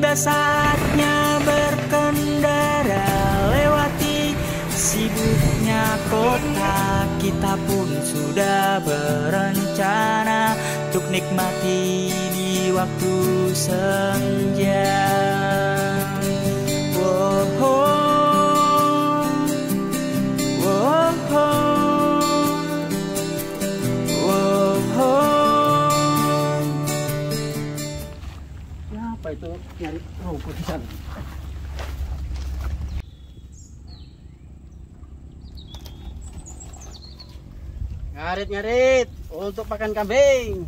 Tiba saatnya berkendara lewati sibuknya kota. Kita pun sudah berencana untuk nikmati di waktu senja. Wow. Apa itu nyari rumput di sana? Ngarit untuk pakan kambing.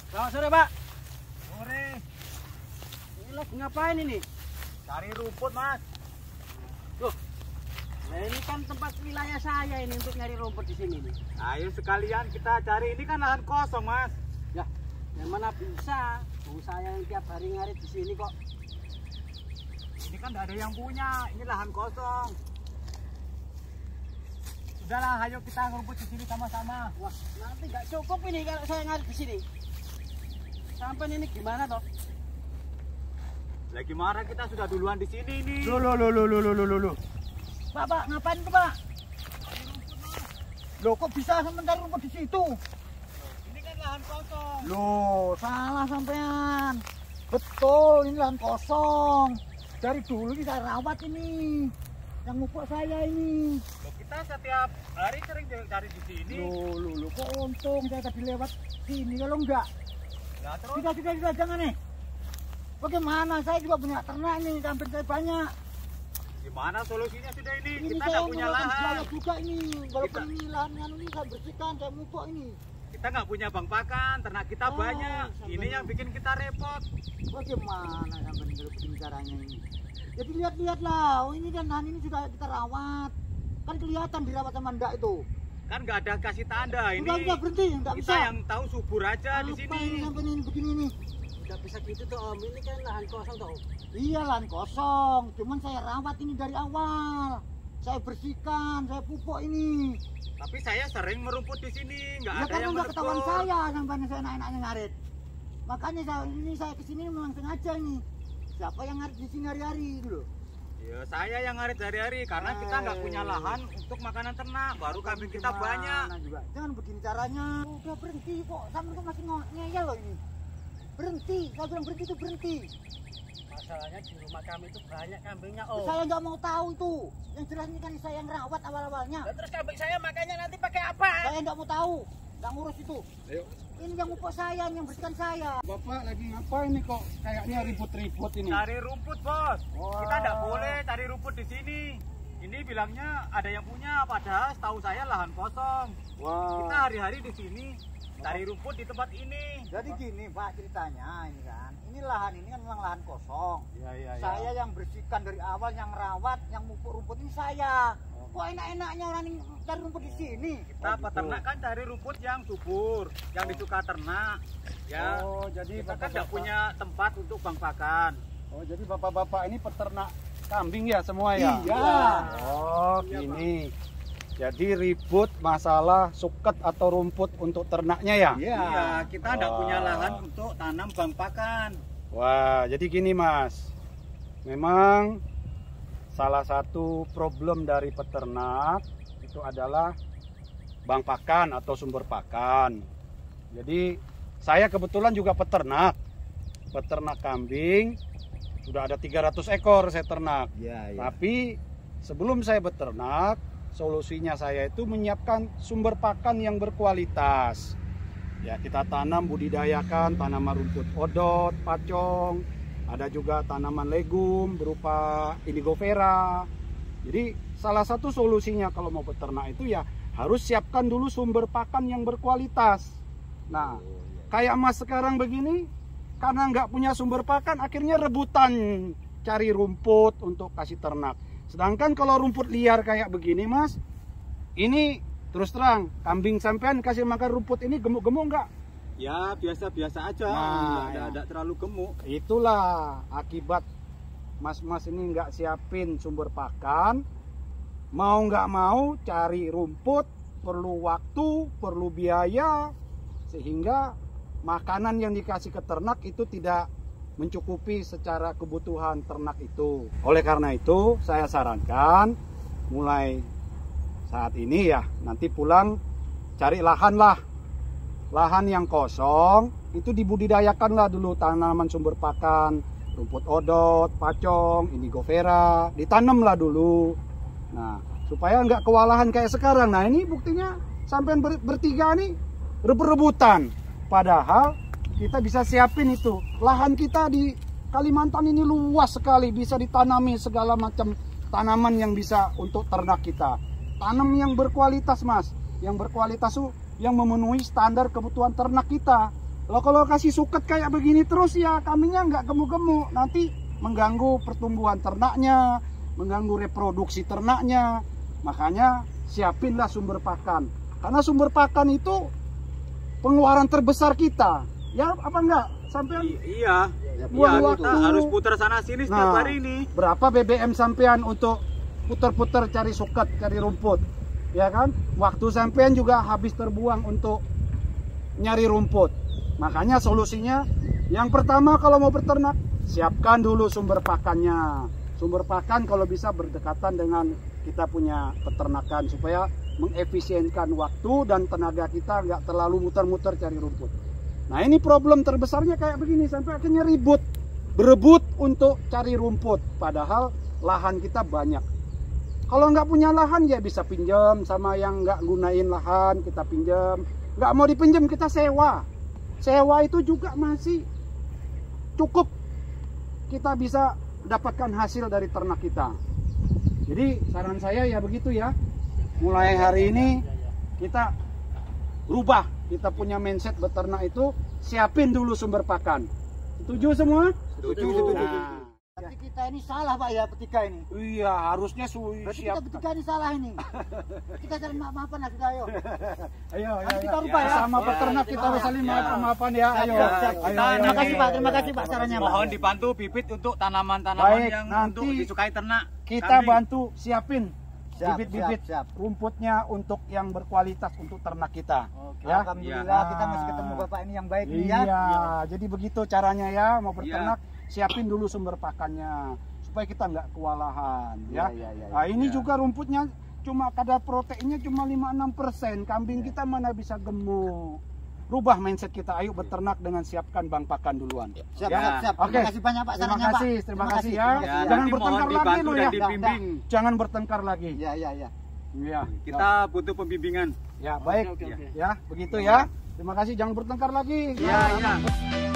Selamat sore, Pak. Sore. Ini lagi ngapain ini? Cari rumput, Mas. Loh, nah ini kan tempat wilayah saya ini untuk nyari rumput di sini nih. Ayo sekalian kita cari, ini kan lahan kosong, Mas. Ya, yang mana bisa? Saya yang tiap hari ngarit di sini kok. Ini kan tidak ada yang punya, ini lahan kosong. Sudahlah, ayo kita ngumpul di sini sama-sama. Wah, nanti nggak cukup ini kalau saya ngarit di sini. Sampai ini gimana toh? Lagi marah kita sudah duluan di sini nih. Loh. Pak, ngapain tuh, Pak? Loh, kok bisa sementara rumput di situ? Ini kan lahan kosong. Loh, salah sampean. Betul, ini lahan kosong. Dari dulu ini saya rawat ini. Yang mupuk saya ini. Loh, kita setiap hari sering cari di sini. Loh, kok untung saya tadi lewat sini kalau enggak. Nah, terus Sudah, jangan nih. Bagaimana? Saya juga punya ternak nih, kambing saya banyak. gimana solusinya sudah ini? Ini Kita saya nggak punya mengeluarkan lahan. biaya juga ini. Walaupun ini lahan ini saya bersihkan, saya mupuk ini. Kita nggak punya bang pakan, ternak kita Oh, banyak. sampai Ini yang bikin kita repot. Bagaimana sampai kalau begini caranya ini? Jadi lihat lah, oh ini dan lahan ini sudah kita rawat. Kan kelihatan dirawat sama enggak itu. Kan nggak ada kasih tanda ini. Udah berhenti, enggak Kita bisa. yang tahu subur aja di Apa sini. ini sampai ini begini nih? Nggak bisa gitu tuh Om, ini kan lahan kosong tuh. Iya lahan kosong, cuman saya rawat ini dari awal. Saya bersihkan, saya pupuk ini. Tapi saya sering merumput di sini, nggak Ya ada kan yang udah ketahuan menegur. saya sampai saya enak-enaknya ngarit. Makanya saya kesini memang sengaja nih. Siapa yang ngarit di sini hari-hari dulu? Ya saya yang ngarit sehari-hari karena kita nggak punya lahan untuk makanan ternak, baru kambing kita banyak. Juga. Jangan begini caranya. Udah berhenti kok, sampai kok masih ngeyel loh ini. Berhenti, saya bilang berhenti itu berhenti. Masalahnya di rumah kami itu banyak kambingnya Om. Saya nggak mau tahu itu. Yang jelas ini kan saya yang rawat awal-awalnya. Lah, terus kambing saya makanya nanti pakai apa? Saya nggak mau tahu, nggak ngurus itu. Ayo. Ini yang pupuk saya, yang bersihkan saya. Bapak lagi ngapain nih kok kayaknya ribut-ribut ini? Cari rumput bos. Wah. Kita nggak boleh cari rumput di sini. Ini bilangnya ada yang punya, padahal setahu saya lahan kosong. Wah. Kita hari-hari di sini cari rumput di tempat ini. Jadi gini Pak ceritanya ini kan. Ini lahan ini kan memang lahan kosong. Iya. Saya yang bersihkan dari awal, yang rawat, yang pupuk rumput ini saya. Kok enak-enaknya orang yang cari rumput di sini? Kita peternak kan cari rumput yang subur, yang disuka ternak. Ya, Oh, jadi kita kan nggak bapak-bapak. punya tempat untuk bang pakan. Oh, jadi bapak-bapak ini peternak kambing ya semua ya? Iya. Oh, gini. Jadi ribut masalah suket atau rumput untuk ternaknya ya? Iya, kita nggak Oh. punya lahan untuk tanam bang pakan. Wah, jadi gini Mas. Memang salah satu problem dari peternak itu adalah bang pakan atau sumber pakan. Jadi saya kebetulan juga peternak kambing. Sudah ada 300 ekor saya ternak. Iya, Tapi sebelum saya beternak, solusinya saya itu menyiapkan sumber pakan yang berkualitas. Ya, kita tanam budidayakan tanaman rumput odot, pacong, ada juga tanaman legum berupa indigo vera. Jadi salah satu solusinya kalau mau beternak itu ya harus siapkan dulu sumber pakan yang berkualitas. Nah, kayak Mas sekarang begini, karena nggak punya sumber pakan, akhirnya rebutan cari rumput untuk kasih ternak. Sedangkan kalau rumput liar kayak begini Mas, ini terus terang, kambing sampean kasih makan rumput ini gemuk-gemuk nggak? Ya biasa-biasa aja, Nah, nggak terlalu gemuk. Itulah akibat mas-mas ini nggak siapin sumber pakan. Mau nggak mau cari rumput, perlu waktu, perlu biaya. Sehingga makanan yang dikasih ke ternak itu tidak mencukupi secara kebutuhan ternak itu. Oleh karena itu, saya sarankan mulai saat ini ya, nanti pulang cari lahan lah. Lahan yang kosong itu dibudidayakanlah dulu tanaman sumber pakan, rumput odot, pacong, indigo vera, ditanamlah dulu. Nah, supaya nggak kewalahan kayak sekarang. Nah, ini buktinya sampean bertiga nih rebut-rebutan. Padahal kita bisa siapin itu. Lahan kita di Kalimantan ini luas sekali, bisa ditanami segala macam tanaman yang bisa untuk ternak kita. Tanam yang berkualitas, Mas. Yang berkualitas tuh yang memenuhi standar kebutuhan ternak kita. Kalau kasih suket kayak begini terus ya kambingnya nggak gemuk-gemuk, nanti mengganggu pertumbuhan ternaknya, mengganggu reproduksi ternaknya. Makanya siapinlah sumber pakan, karena sumber pakan itu pengeluaran terbesar kita. Ya apa enggak? Sampean Iya, buang kita waktu. harus putar sana sini setiap hari ini. Berapa BBM sampean untuk putar-putar cari suket, cari rumput? Ya kan? Waktu sampean juga habis terbuang untuk nyari rumput. Makanya solusinya yang pertama kalau mau berternak, siapkan dulu sumber pakannya. Sumber pakan kalau bisa berdekatan dengan kita punya peternakan supaya mengefisienkan waktu dan tenaga kita nggak terlalu muter-muter cari rumput. Nah, ini problem terbesarnya kayak begini, sampai akhirnya ribut, berebut untuk cari rumput, padahal lahan kita banyak. Kalau nggak punya lahan ya bisa pinjam sama yang nggak gunain lahan, kita pinjam. Nggak mau dipinjam kita sewa. Sewa itu juga masih cukup, kita bisa dapatkan hasil dari ternak kita. Jadi saran saya ya begitu ya. Mulai hari ini kita rubah, kita punya mindset beternak itu siapin dulu sumber pakan. Setuju semua? Setuju. Nah, Berarti kita ini salah Pak ya bertiga ini. iya harusnya Berarti siap. kita bertiga ini salah ini. Kita cari maaf-maafan lah sudah ayo. Ayo, Nanti kita rubah ya. sama peternak kita harus saling maaf-maafan ya. Ayo. Siap, siap. Ayo, Terima kasih Pak, terima kasih Pak sarannya Pak. Mohon dibantu bibit untuk tanaman-tanaman Baik, yang nanti untuk disukai ternak. Kita kambing. bantu siapin Siap, bibit-bibit siap. rumputnya untuk yang berkualitas untuk ternak kita. Oke, Ya. alhamdulillah Ya. kita masih ketemu Bapak ini yang baik nih ya. Iya, jadi begitu caranya ya mau berternak, siapin dulu sumber pakannya supaya kita nggak kewalahan ya. Iya. Nah, ini juga rumputnya cuma kadar proteinnya cuma 5-6%. Kambing kita mana bisa gemuk. Rubah mindset kita, ayo beternak dengan siapkan bank pakan duluan. Siap, Ya. siap. Oke. Terima kasih banyak Pak Terima sarannya Pak. kasih ya. Ya, Jangan nanti mohon bertengkar lagi dibantu lo dan ya. dibimbing. Jangan bertengkar lagi. Iya. Iya. Kita butuh pembimbingan. Ya, baik. Oke. Ya, begitu ya. Terima kasih, jangan bertengkar lagi. Iya.